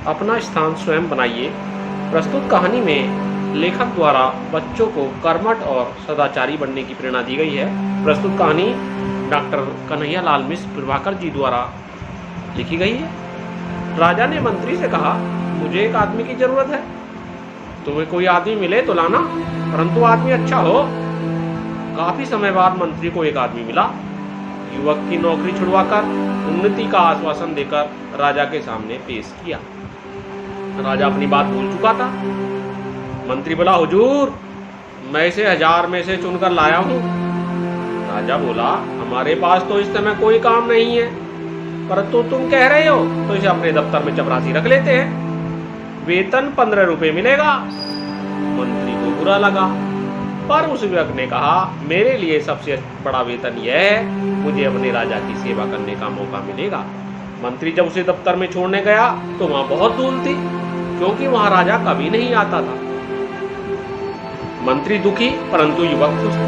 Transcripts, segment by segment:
अपना स्थान स्वयं बनाइए। प्रस्तुत कहानी में लेखक द्वारा बच्चों को कर्मठ और सदाचारी बनने की प्रेरणा दी गई है। प्रस्तुत कहानी डॉक्टर कन्हैयालाल मिश्र प्रभाकर जी द्वारा लिखी गई है। राजा ने मंत्री से कहा, मुझे एक आदमी की जरूरत है। तुम्हें कोई आदमी मिले तो लाना, परंतु आदमी अच्छा हो। काफी समय बाद मंत्री को एक आदमी मिला। युवक की नौकरी छुड़वाकर उन्नति का आश्वासन देकर राजा के सामने पेश किया। राजा अपनी बात भूल चुका था। मंत्री बोला, हुजूर, मैं इसे 1000 में से चुनकर लाया हूं। राजा बोला, हमारे पास तो इस समय कोई काम नहीं है, परंतु तुम कह रहे हो तो इसे अपने दफ्तर में चपरासी रख लेते हैं। वेतन 15 रुपए मिलेगा। मंत्री को बुरा लगा, पर उस युवक ने कहा, मेरे लिए सबसे बड़ा वेतन यह है, मुझे अपने राजा की सेवा करने का मौका मिलेगा। मंत्री जब उसे दफ्तर में छोड़ने गया तो वहां बहुत धूल थी, क्योंकि वहां राजा कभी नहीं आता था। मंत्री दुखी परंतु युवक खुश था।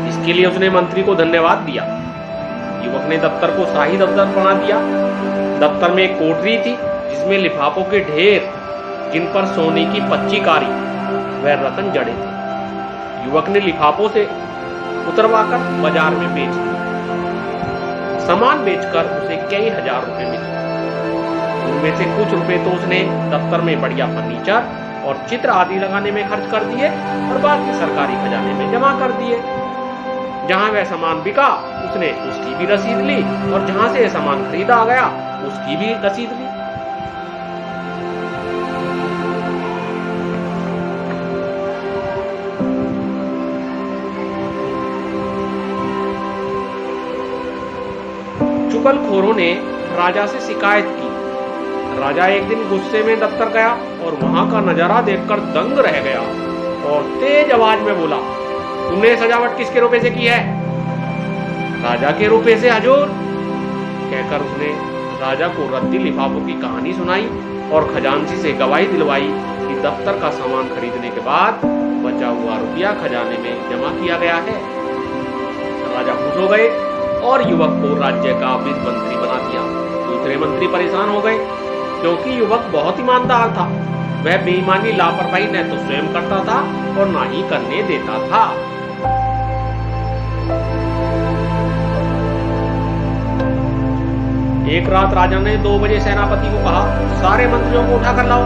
इसके लिए उसने मंत्री को धन्यवाद दिया। युवक ने दफ्तर को शाही दफ्तर बना दिया। दफ्तर में एक कोठरी थी जिसमें लिफाफों के ढेर, जिन पर सोने की 25 कारी व रत्न जड़े थे। युवक ने लिफाफों से उतरवाकर बाजार में बेच दिए। सामान बेचकर उसे कई 1000 रुपए मिले। उनमें से कुछ रुपए तो उसने दफ्तर में बढ़िया फर्नीचर और चित्र आदि लगाने में खर्च कर दिए और बाकी सरकारी खजाने में जमा कर दिए। जहां वह सामान बिका उसने उसकी भी रसीद ली, और जहां से यह सामान खरीदा गया उसकी भी रसीद ली। चुगलखोरों ने राजा से शिकायत की। राजा एक दिन गुस्से में दफ्तर गया और वहां का नजारा देखकर दंग रह गया और तेज आवाज में बोला, तुमने सजावट किसके रुपए से की है? राजा के रुपए से हुजूर, कहकर उसने राजा को रद्दी लिफाफों की कहानी सुनाई और खजांची से गवाही दिलवाई कि दफ्तर का सामान खरीदने के बाद बचा हुआ रुपया खजाने में जमा किया गया है। राजा खुश हो गए और युवक को राज्य का वित्त मंत्री बना दिया। दूसरे मंत्री परेशान हो गए, क्योंकि युवक बहुत ईमानदार था। वह बेईमानी लापरवाही न तो स्वयं करता था और न ही करने देता था। एक रात राजा ने 2 बजे सेनापति को कहा, सारे मंत्रियों को उठा कर लाओ,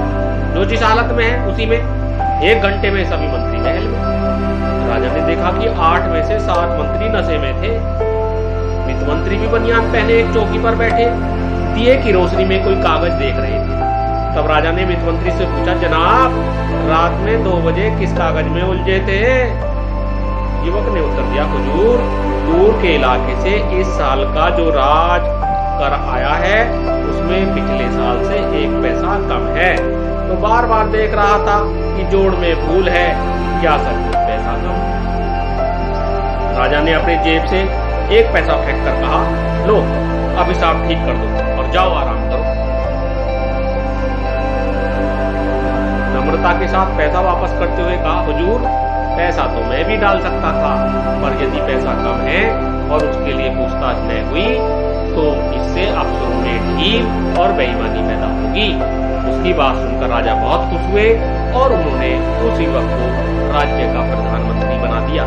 जो जिस हालत में है उसी में। 1 घंटे में सभी मंत्री महल में। राजा ने देखा कि 8 में से 7 मंत्री नशे में थे। वित्त मंत्री भी बनियान पहने एक चौकी पर बैठे दिए की रोशनी में कोई कागज देख रहे थे। तब राजा ने वित्त मंत्री से पूछा, जनाब, रात में 2 बजे किस कागज में उलझे थे? युवक ने उत्तर दिया, हुजूर, दूर के इलाके से इस साल का जो राज कर आया है उसमें पिछले साल से 1 पैसा कम है, तो बार बार देख रहा था कि जोड़ में भूल है, क्या सचमुच पैसा कम? राजा ने अपने जेब से 1 पैसा फेंक कर कहा, लो, अब हिसाब ठीक कर दो और जाओ आराम करो। नम्रता के साथ पैसा वापस करते हुए कहा, हुजूर, पैसा तो मैं भी डाल सकता था, पर यदि पैसा कम है और उसके लिए पूछताछ न हुई तो इससे अफसरों में ढील और बेईमानी पैदा होगी। उसकी बात सुनकर राजा बहुत खुश हुए और उन्होंने उस युवक को राज्य का प्रधानमंत्री बना दिया।